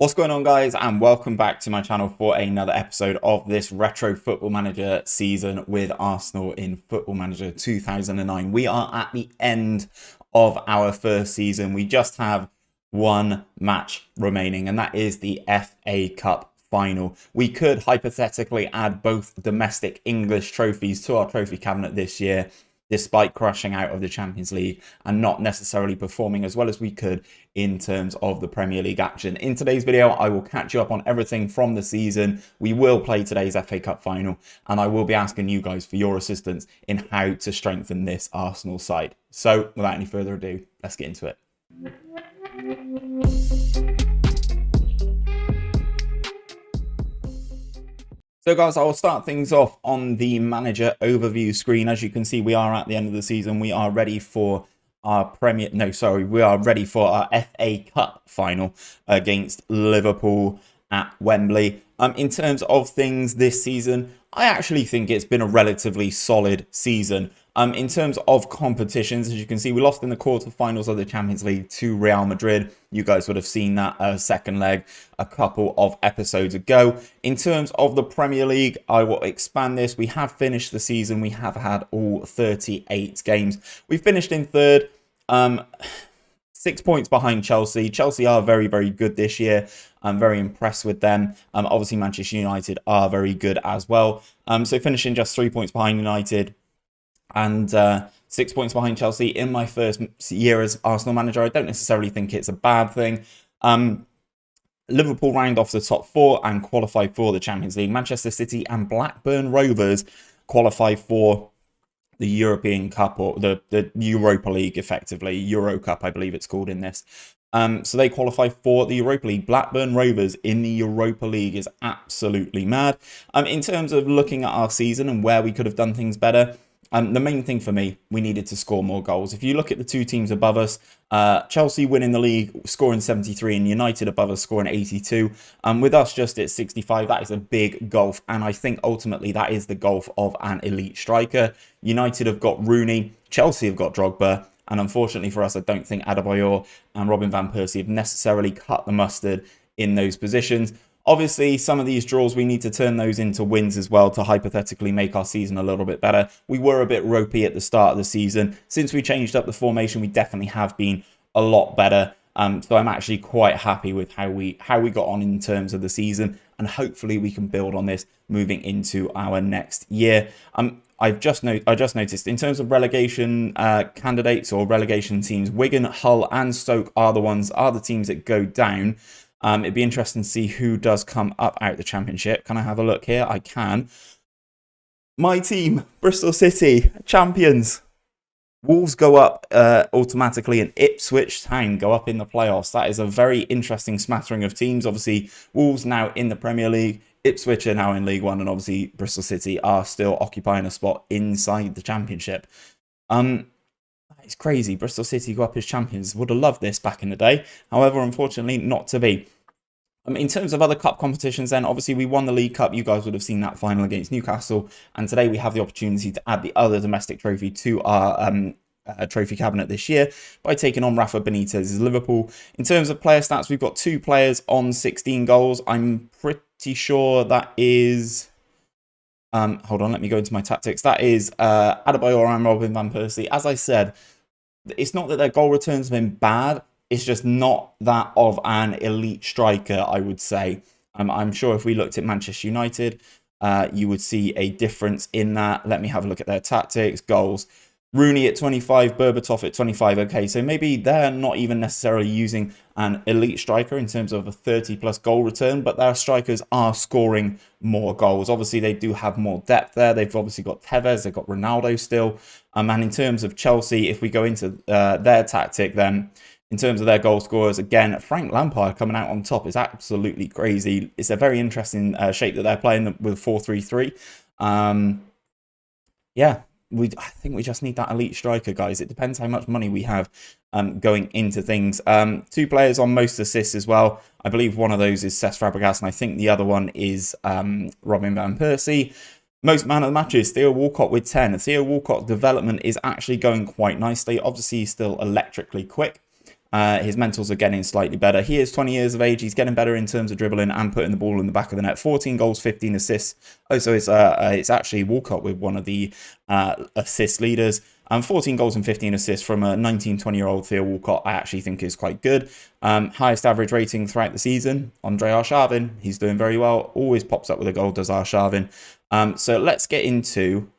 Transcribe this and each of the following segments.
What's going on, guys, and welcome back to my channel for another episode of this Retro Football Manager season with Arsenal in Football Manager 2009. We are at the end of our first season. We just have one match remaining, and that is the FA Cup final. We could hypothetically add both domestic English trophies to our trophy cabinet this year, despite crashing out of the Champions League and not necessarily performing as well as we could in terms of the Premier League action. In today's video, I will catch you up on everything from the season. We will play today's FA Cup final, and I will be asking you guys for your assistance in how to strengthen this Arsenal side. So, without any further ado, let's get into it. So guys, I will start things off on the manager overview screen. As you can see, we are at the end of the season. We are ready for our we are ready for our FA Cup final against Liverpool at Wembley. In terms of things this season, I actually think it's been a relatively solid season. In terms of competitions, as you can see, we lost in the quarterfinals of the Champions League to Real Madrid. You guys would have seen that second leg a couple of episodes ago. In terms of the Premier League, I will expand this. We have finished the season. We have had all 38 games. We finished in third, 6 points behind Chelsea. Chelsea are very, very good this year. I'm very impressed with them. Obviously, Manchester United are very good as well. So finishing just 3 points behind United and 6 points behind Chelsea in my first year as Arsenal manager, I don't necessarily think it's a bad thing. Liverpool round off the top four and qualify for the Champions League. Manchester City and Blackburn Rovers qualify for the European Cup, or the Europa League, effectively. Euro Cup, I believe it's called in this. So they qualify for the Europa League. Blackburn Rovers in the Europa League is absolutely mad. In terms of looking at our season and where we could have done things better, the main thing for me, we needed to score more goals. If you look at the two teams above us, Chelsea winning the league, scoring 73, and United above us scoring 82. With us just at 65, that is a big gulf, and I think ultimately that is the gulf of an elite striker. United have got Rooney, Chelsea have got Drogba, and unfortunately for us, I don't think Adebayor and Robin van Persie have necessarily cut the mustard in those positions. Obviously, some of these draws, we need to turn those into wins as well to hypothetically make our season a little bit better. We were a bit ropey at the start of the season. Since we changed up the formation, we definitely have been a lot better. So I'm actually quite happy with how we got on in terms of the season, and hopefully we can build on this moving into our next year. I just noticed in terms of relegation candidates or relegation teams, Wigan, Hull, and Stoke are the teams that go down. It'd be interesting to see who does come up out the Championship. Can I have a look here? I can. My team, Bristol City, champions. Wolves go up automatically, and Ipswich Town go up in the playoffs. That is a very interesting smattering of teams. Obviously, Wolves now in the Premier League. Ipswich are now in League One, and obviously Bristol City are still occupying a spot inside the Championship. It's crazy. Bristol City go up as champions. Would have loved this back in the day. However, unfortunately, not to be. In terms of other cup competitions, then, obviously, we won the League Cup. You guys would have seen that final against Newcastle. And today we have the opportunity to add the other domestic trophy to our trophy cabinet this year by taking on Rafa Benitez's Liverpool. In terms of player stats, we've got 2 players on 16 goals. I'm pretty sure that is... hold on, let me go into my tactics. That is Adebayor and Robin van Persie. As I said, it's not that their goal returns have been bad. It's just not that of an elite striker, I would say. I'm sure if we looked at Manchester United, you would see a difference in that. Let me have a look at their tactics, goals. Rooney at 25, Berbatov at 25. Okay, so maybe they're not even necessarily using an elite striker in terms of a 30-plus goal return, but their strikers are scoring more goals. Obviously, they do have more depth there. They've obviously got Tevez, they've got Ronaldo still. And in terms of Chelsea, if we go into their tactic, then in terms of their goal scorers, again, Frank Lampard coming out on top is absolutely crazy. It's a very interesting shape that they're playing with 4-3-3. Yeah. I think we just need that elite striker, guys. It depends how much money we have going into things. 2 players on most assists as well. I believe one of those is Cesc Fabregas, and I think the other one is Robin van Persie. Most man of the matches, Theo Walcott with 10. Theo Walcott's development is actually going quite nicely. Obviously, he's still electrically quick. His mentals are getting slightly better. He is 20 years of age. He's getting better in terms of dribbling and putting the ball in the back of the net. 14 goals, 15 assists. Oh, so it's actually Walcott with one of the assist leaders. 14 goals and 15 assists from a 19, 20-year-old Theo Walcott, I actually think is quite good. Highest average rating throughout the season, Andre Arshavin. He's doing very well. Always pops up with a goal, does Arshavin. So let's get into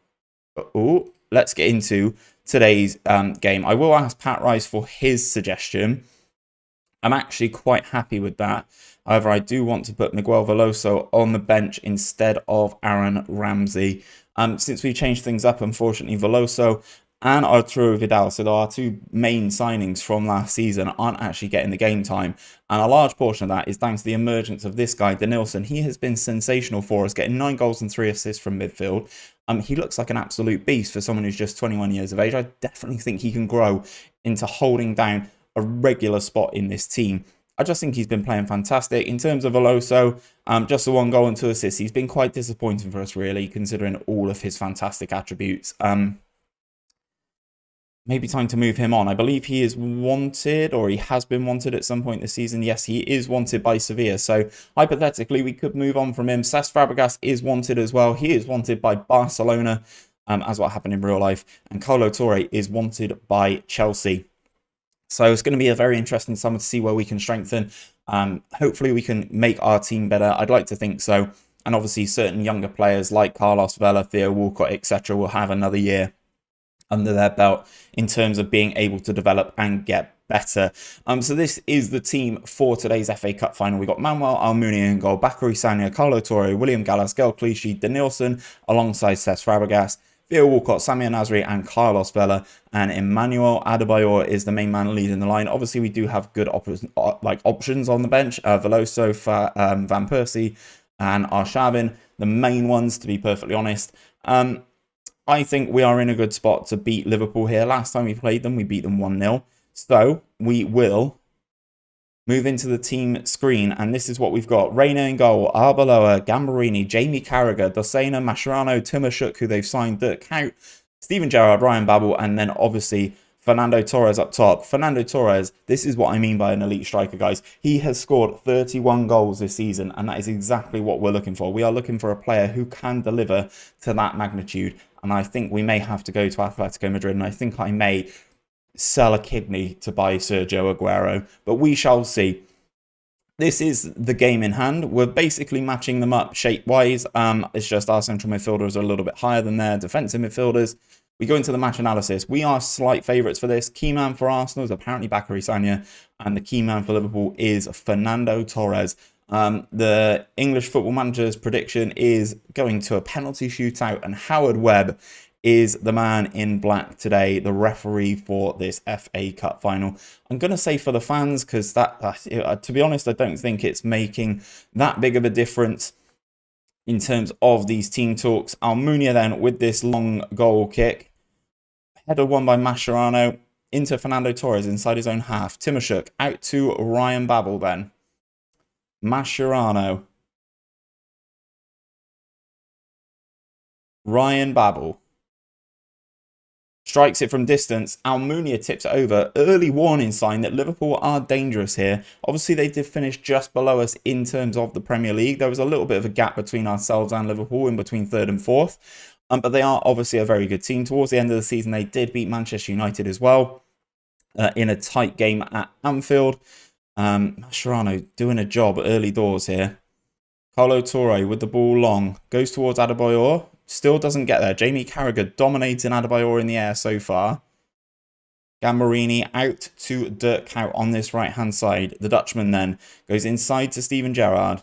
today's game. I will ask Pat Rice for his suggestion. I'm actually quite happy with that. However, I do want to put Miguel Veloso on the bench instead of Aaron Ramsey. Since we changed things up, unfortunately, Veloso and Arturo Vidal, so our two main signings from last season, aren't actually getting the game time. And a large portion of that is thanks to the emergence of this guy, Denilson. He has been sensational for us, getting 9 goals and 3 assists from midfield. He looks like an absolute beast for someone who's just 21 years of age. I definitely think he can grow into holding down a regular spot in this team. I just think he's been playing fantastic. In terms of Veloso, just the 1 goal and 2 assists. He's been quite disappointing for us, really, considering all of his fantastic attributes. Maybe time to move him on. I believe he is wanted, or he has been wanted at some point this season. Yes, he is wanted by Sevilla. So, hypothetically, we could move on from him. Cesc Fabregas is wanted as well. He is wanted by Barcelona, as what happened in real life. And Kolo Touré is wanted by Chelsea. So, it's going to be a very interesting summer to see where we can strengthen. Hopefully, we can make our team better. I'd like to think so. And obviously, certain younger players like Carlos Vela, Theo Walcott, etc. will have another year under their belt in terms of being able to develop and get better. So this is the team for today's FA Cup final. We got Manuel Almunia in goal, Bakary Sagna, Kolo Touré, William Gallas, Gael Clichy, Denilson alongside Cesc Fabregas, Theo Walcott, Samir Nasri and Carlos Vela, and Emmanuel Adebayor is the main man leading the line. Obviously, we do have good options on the bench. Veloso, Van Persie and Arshavin, the main ones, to be perfectly honest. I think we are in a good spot to beat Liverpool here. Last time we played them, we beat them 1-0. So we will move into the team screen, and this is what we've got. Reina in goal, Arbeloa, Gambarini, Jamie Carragher, Dosena, Mascherano, Timashuk, who they've signed, Dirk Kuyt, Steven Gerrard, Ryan Babel, and then obviously Fernando Torres up top. Fernando Torres, this is what I mean by an elite striker, guys. He has scored 31 goals this season, and that is exactly what we're looking for. We are looking for a player who can deliver to that magnitude. And I think we may have to go to Atletico Madrid. And I think I may sell a kidney to buy Sergio Aguero. But we shall see. This is the game in hand. We're basically matching them up shape-wise. It's just our central midfielders are a little bit higher than their defensive midfielders. We go into the match analysis. We are slight favourites for this. Key man for Arsenal is apparently Bakary Sagna. And the key man for Liverpool is Fernando Torres. The English Football Manager's prediction is going to a penalty shootout, and Howard Webb is the man in black today, the referee for this FA Cup final. I'm going to say for the fans, because to be honest, I don't think it's making that big of a difference in terms of these team talks. Almunia then with this long goal kick. Header won by Mascherano into Fernando Torres inside his own half. Timashuk out to Ryan Babel then. Mascherano. Ryan Babel. Strikes it from distance. Almunia tips it over. Early warning sign that Liverpool are dangerous here. Obviously, they did finish just below us in terms of the Premier League. There was a little bit of a gap between ourselves and Liverpool in between 3rd and 4th. But they are obviously a very good team. Towards the end of the season, they did beat Manchester United as well in a tight game at Anfield. Mascherano doing a job early doors here. Kolo Touré with the ball long. Goes towards Adebayor. Still doesn't get there. Jamie Carragher dominating Adebayor in the air so far. Gambarini out to Dirk Kuyt on this right-hand side. The Dutchman then goes inside to Steven Gerrard.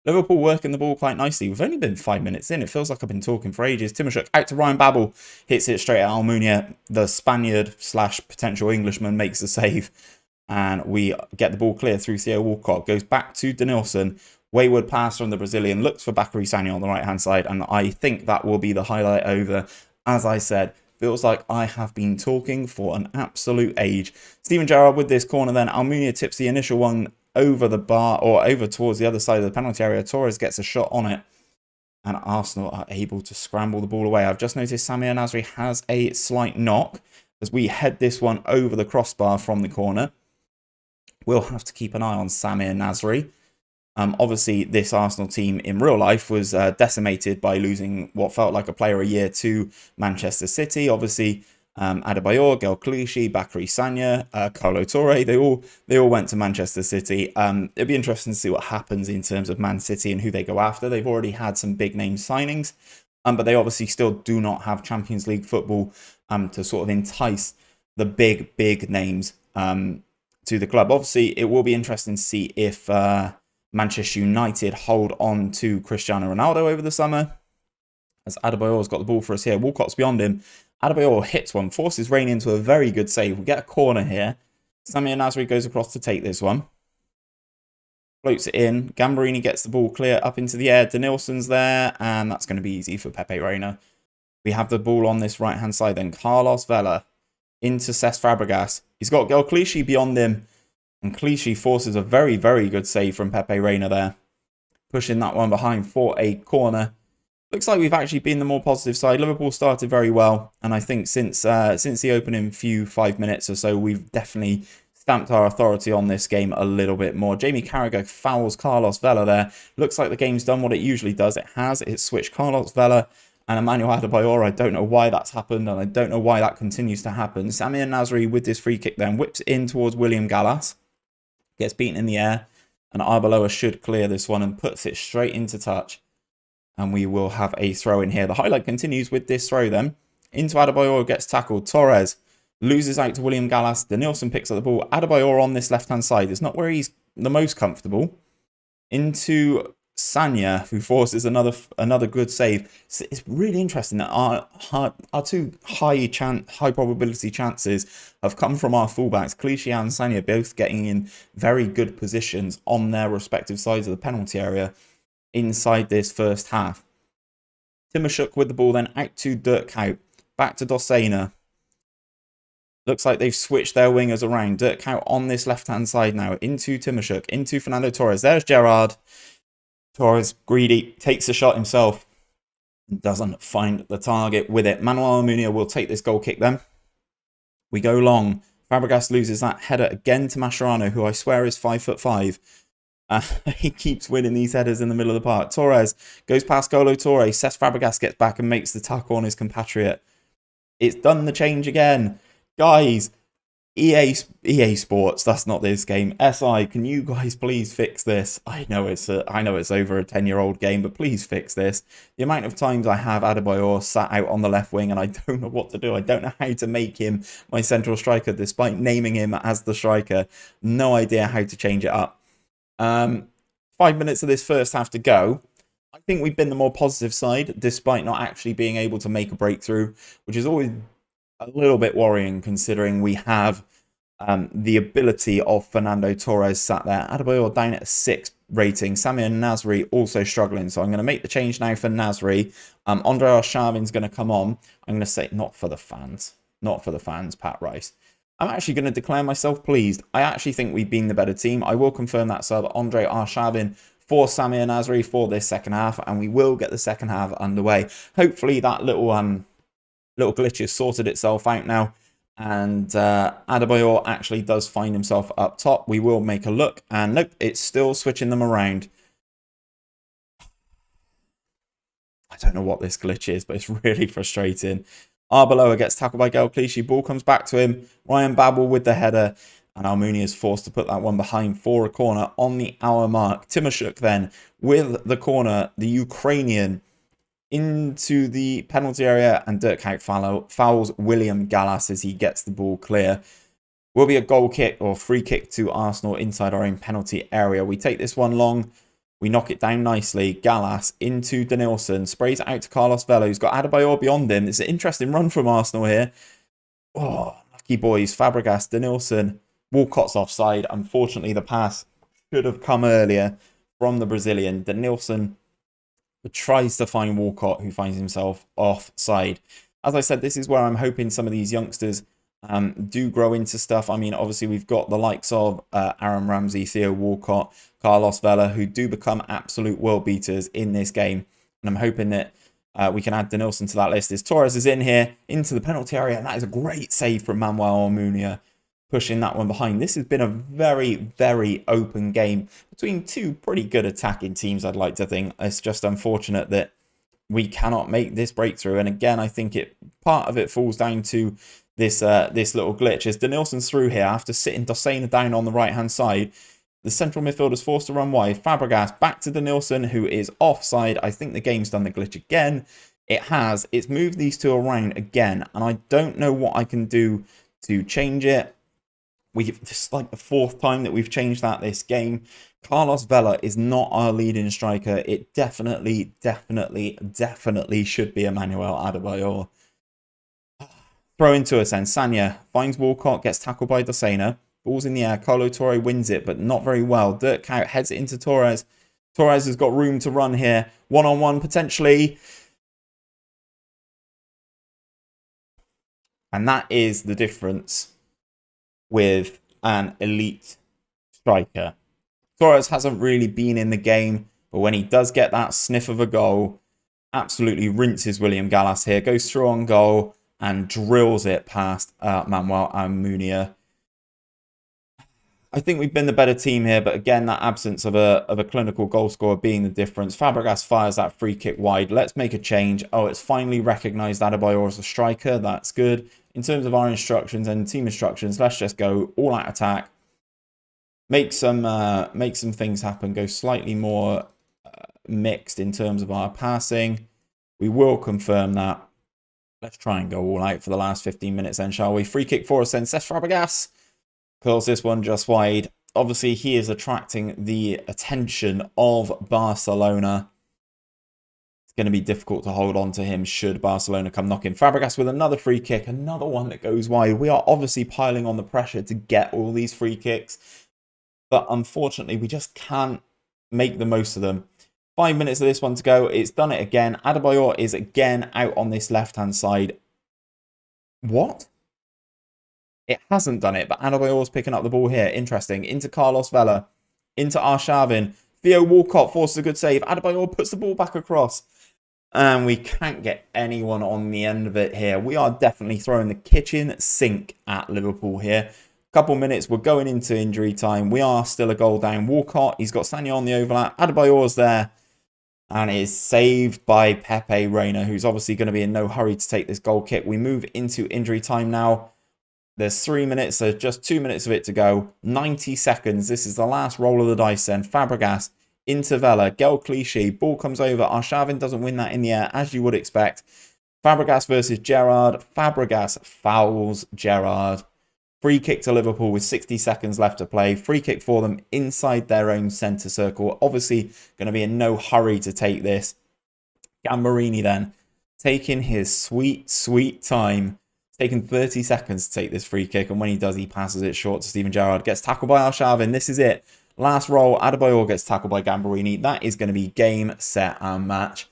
Liverpool working the ball quite nicely. We've only been 5 minutes in. It feels like I've been talking for ages. Timashuk out to Ryan Babel. Hits it straight at Almunia. The Spaniard / potential Englishman makes the save. And we get the ball clear through Theo Walcott. Goes back to Denilson. Wayward pass from the Brazilian. Looks for Bakary Sagna on the right-hand side. And I think that will be the highlight over. As I said, feels like I have been talking for an absolute age. Steven Gerrard with this corner then. Almunia tips the initial one over the bar or over towards the other side of the penalty area. Torres gets a shot on it. And Arsenal are able to scramble the ball away. I've just noticed Samir Nasri has a slight knock. as we head this one over the crossbar from the corner. We'll have to keep an eye on Samir Nasri. Obviously, this Arsenal team in real life was decimated by losing what felt like a player a year to Manchester City. Obviously, Adebayor, Gel Clichy, Bakary Sagna, Kolo Touré, they all went to Manchester City. It'd be interesting to see what happens in terms of Man City and who they go after. They've already had some big name signings, but they obviously still do not have Champions League football to sort of entice the big names to the club. Obviously, it will be interesting to see if Manchester United hold on to Cristiano Ronaldo over the summer, as Adebayor's got the ball for us here. Walcott's beyond him. Adebayor hits one, forces Rain into a very good save. We get a corner here. Samir Nasri goes across to take this one. Floats it in. Gambarini gets the ball clear up into the air. Denilson's there, and that's going to be easy for Pepe Reina. We have the ball on this right-hand side then. Carlos Vela into Cesc Fabregas. He's got Gel Clichy beyond him, and Clichy forces a very good save from Pepe Reina there. Pushing that one behind for a corner. Looks like we've actually been the more positive side. Liverpool started very well, and I think since the opening 5 minutes or so, we've definitely stamped our authority on this game a little bit more. Jamie Carragher fouls Carlos Vela there. Looks like the game's done what it usually does. It has. It's switched Carlos Vela and Emmanuel Adebayor. I don't know why that's happened, and I don't know why that continues to happen. Samir Nasri with this free kick then whips in towards William Gallas. Gets beaten in the air, and Arbeloa should clear this one and puts it straight into touch. And we will have a throw in here. The highlight continues with this throw then. Into Adebayor, gets tackled. Torres loses out to William Gallas. Denilson picks up the ball. Adebayor on this left-hand side is not where he's the most comfortable. Into Sagna, who forces another good save. It's really interesting that our two high probability chances have come from our fullbacks. Clichy and Sagna both getting in very good positions on their respective sides of the penalty area inside this first half. Timoshuk with the ball then out to Dirkhout. Back to Dossena. Looks like they've switched their wingers around. Dirkhout on this left-hand side now. Into Timoshuk. Into Fernando Torres. There's Gerrard. Torres, greedy, takes a shot himself. Doesn't find the target with it. Manuel Almunia will take this goal kick then. We go long. Fabregas loses that header again to Mascherano, who I swear is 5'5". He keeps winning these headers in the middle of the park. Torres goes past Kolo Touré. Cesc Fabregas gets back and makes the tackle on his compatriot. It's done the change again. Guys, EA Sports, that's not this game. SI, can you guys please fix this? I know it's over a 10-year-old game, but please fix this. The amount of times I have Adebayor sat out on the left wing and I don't know what to do. I don't know how to make him my central striker, despite naming him as the striker. No idea how to change it up. 5 minutes of this first half to go. I think we've been the more positive side, despite not actually being able to make a breakthrough, which is always a little bit worrying, considering we have the ability of Fernando Torres sat there. Adebayor down at a 6 rating. Samir Nasri also struggling, so I'm going to make the change now for Nasri. Andre Arshavin's going to come on. I'm going to say not for the fans, Pat Rice. I'm actually going to declare myself pleased. I actually think we've been the better team. I will confirm that sub, Andre Arshavin for Samir Nasri for this second half, and we will get the second half underway. Hopefully that little glitch has sorted itself out now, and Adebayor actually does find himself up top. We will make a look, and nope, it's still switching them around. I don't know what this glitch is, but it's really frustrating. Arbeloa gets tackled by Gel Clichy. Ball comes back to him. Ryan Babel with the header. And Almunia is forced to put that one behind for a corner on the hour mark. Timoshuk then with the corner. The Ukrainian into the penalty area. And Dirkhout fouls William Gallas as he gets the ball clear. Will be a goal kick or free kick to Arsenal inside our own penalty area. We take this one long. We knock it down nicely. Gallas into Denilson. Sprays it out to Carlos Vela, who's got Adebayor beyond him. It's an interesting run from Arsenal here. Oh, lucky boys. Fabregas, Denilson. Walcott's offside. Unfortunately, the pass should have come earlier from the Brazilian. Denilson tries to find Walcott, who finds himself offside. As I said, this is where I'm hoping some of these youngsters do grow into stuff. I mean, obviously, we've got the likes of Aaron Ramsey, Theo Walcott, Carlos Vela, who do become absolute world beaters in this game. And I'm hoping that we can add Denilson to that list. Is Torres is in here into the penalty area, and that is a great save from Manuel Almunia, pushing that one behind. This has been a very, very open game between two pretty good attacking teams, I'd like to think. It's just unfortunate that we cannot make this breakthrough. And again, I think part of it falls down to this little glitch. As Denilson's through here after sitting Dossena down on the right-hand side. The central midfielder is forced to run wide. Fabregas back to Denilson, who is offside. I think the game's done the glitch again. It has. It's moved these two around again, and I don't know what I can do to change it. This is like the fourth time that we've changed that this game. Carlos Vela is not our leading striker. It definitely should be Emmanuel Adebayor. Throw into us then. Sanya finds Walcott, gets tackled by Dossena. Ball's in the air. Carlo Torre wins it, but not very well. Dirk Kuyt heads it into Torres. Torres has got room to run here. One-on-one potentially. And that is the difference with an elite striker. Torres hasn't really been in the game, but when he does get that sniff of a goal, absolutely rinses William Gallas here, goes through on goal and drills it past Manuel Almunia. I think we've been the better team here, but again, that absence of a clinical goal scorer being the difference. Fabregas fires that free kick wide. Let's make a change. Oh, it's finally recognised Adebayor as a striker. That's good. In terms of our instructions and team instructions, let's just go all-out attack. Make some things happen. Go slightly more mixed in terms of our passing. We will confirm that. Let's try and go all out for the last 15 minutes then, shall we? Free kick for us then. Cesc Fabregas curls this one just wide. Obviously, he is attracting the attention of Barcelona. It's going to be difficult to hold on to him should Barcelona come knocking. Fabregas with another free kick. Another one that goes wide. We are obviously piling on the pressure to get all these free kicks. But unfortunately, we just can't make the most of them. 5 minutes of this one to go. It's done it again. Adebayor is again out on this left-hand side. What? It hasn't done it, but Adebayor's picking up the ball here. Interesting. Into Carlos Vela. Into Arshavin. Theo Walcott forces a good save. Adebayor puts the ball back across. And we can't get anyone on the end of it here. We are definitely throwing the kitchen sink at Liverpool here. Couple minutes, we're going into injury time. We are still a goal down. Walcott, he's got Sanya on the overlap. Adebayor's there. And it is saved by Pepe Reina, who's obviously going to be in no hurry to take this goal kick. We move into injury time now. There's 3 minutes, so just 2 minutes of it to go. 90 seconds. This is the last roll of the dice then. Fabregas into Vela. Gel Clichy. Ball comes over. Arshavin doesn't win that in the air, as you would expect. Fabregas versus Gerrard. Fabregas fouls Gerrard. Free kick to Liverpool with 60 seconds left to play. Free kick for them inside their own centre circle. Obviously going to be in no hurry to take this. Gambarini then taking his sweet time. It's taken 30 seconds to take this free kick. And when he does, he passes it short to Steven Gerrard. Gets tackled by Arshavin. This is it. Last roll. Adebayor gets tackled by Gambarini. That is going to be game, set and match.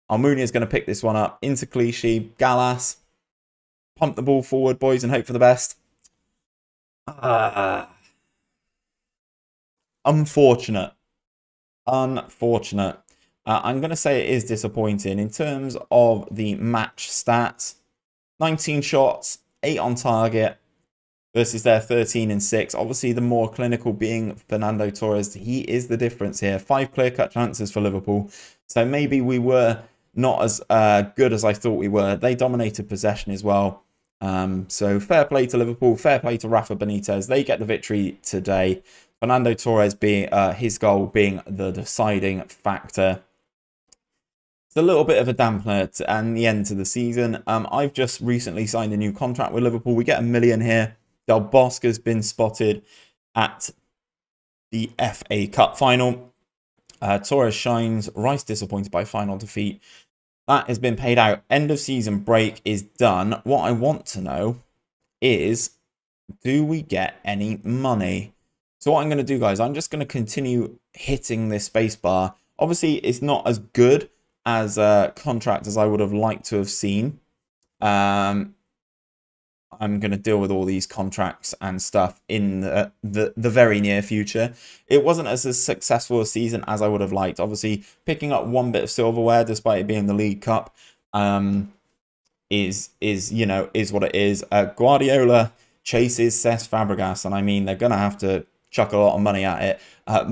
Almunia is going to pick this one up. Into Clichy. Gallas. Pump the ball forward, boys, and hope for the best. Unfortunate. I'm going to say it is disappointing in terms of the match stats. 19 shots, 8 on target versus their 13 and 6. Obviously, the more clinical being Fernando Torres. He is the difference here. 5 clear-cut chances for Liverpool. So maybe we were not as good as I thought we were. They dominated possession as well. So fair play to Liverpool, fair play to Rafa Benitez. They get the victory today. Fernando Torres being his goal being the deciding factor. It's a little bit of a dampener and the end to the season. I've just recently signed a new contract with Liverpool. We get $1 million here. Del Bosque's been spotted at the FA Cup final. Torres shines. Rice disappointed by final defeat. That has been paid out. End of season break is done. What I want to know is, do we get any money? So what I'm going to do, guys, I'm just going to continue hitting this space bar. Obviously, it's not as good as a contract as I would have liked to have seen. I'm going to deal with all these contracts and stuff in the very near future. It wasn't as successful a season as I would have liked. Obviously, picking up one bit of silverware despite it being the League Cup is what it is. Guardiola chases Cesc Fabregas, and I mean they're going to have to chuck a lot of money at it.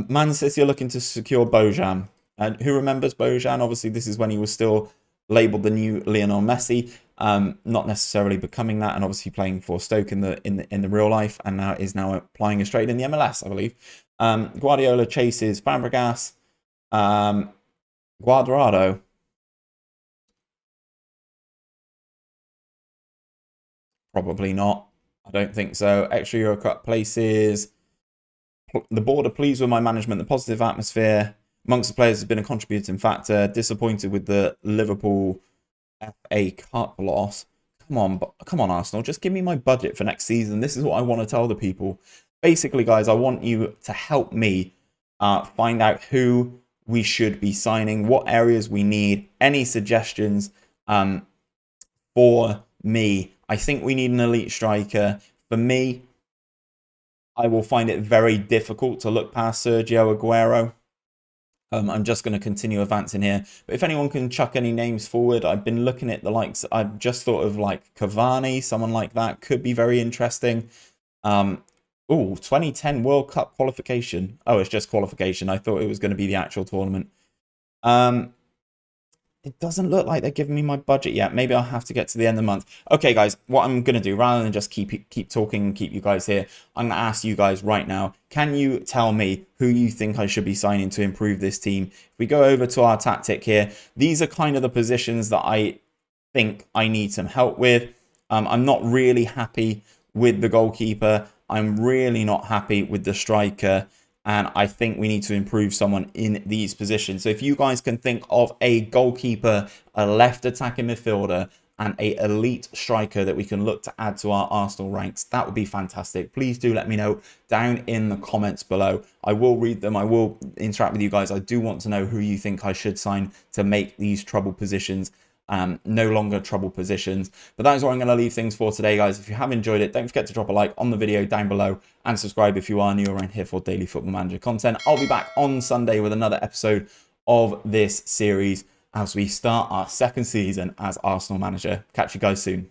Man City are looking to secure Bojan. And who remembers Bojan? Obviously, this is when he was still labelled the new Lionel Messi. Not necessarily becoming that, and obviously playing for Stoke in the real life, and now is applying a straight in the MLS, I believe. Guardiola chases Fabregas. Guadrado. Probably not. I don't think so. Extra Euro Cup places. The board are pleased with my management. The positive atmosphere amongst the players has been a contributing factor. Disappointed with the Liverpool FA Cup loss. Come on, Arsenal. Just give me my budget for next season. This is what I want to tell the people. Basically, guys, I want you to help me find out who we should be signing, what areas we need, any suggestions for me. I think we need an elite striker. For me, I will find it very difficult to look past Sergio Aguero. I'm just going to continue advancing here. But if anyone can chuck any names forward, I've been looking at the likes. I've just thought of like Cavani, someone like that could be very interesting. 2010 World Cup qualification. Oh, it's just qualification. I thought it was going to be the actual tournament. It doesn't look like they're giving me my budget yet. Maybe I'll have to get to the end of the month. Okay, guys, what I'm going to do, rather than just keep talking and keep you guys here, I'm going to ask you guys right now, can you tell me who you think I should be signing to improve this team? If we go over to our tactic here, these are kind of the positions that I think I need some help with. I'm not really happy with the goalkeeper. I'm really not happy with the striker. And I think we need to improve someone in these positions. So if you guys can think of a goalkeeper, a left attacking midfielder, and a elite striker that we can look to add to our Arsenal ranks, that would be fantastic. Please do let me know down in the comments below. I will read them. I will interact with you guys. I do want to know who you think I should sign to make these trouble positions no longer trouble positions. But that is where I'm going to leave things for today, guys. If you have enjoyed it, don't forget to drop a like on the video down below and subscribe if you are new around here for daily Football Manager content. I'll be back on Sunday with another episode of this series as we start our second season as Arsenal manager. Catch you guys soon.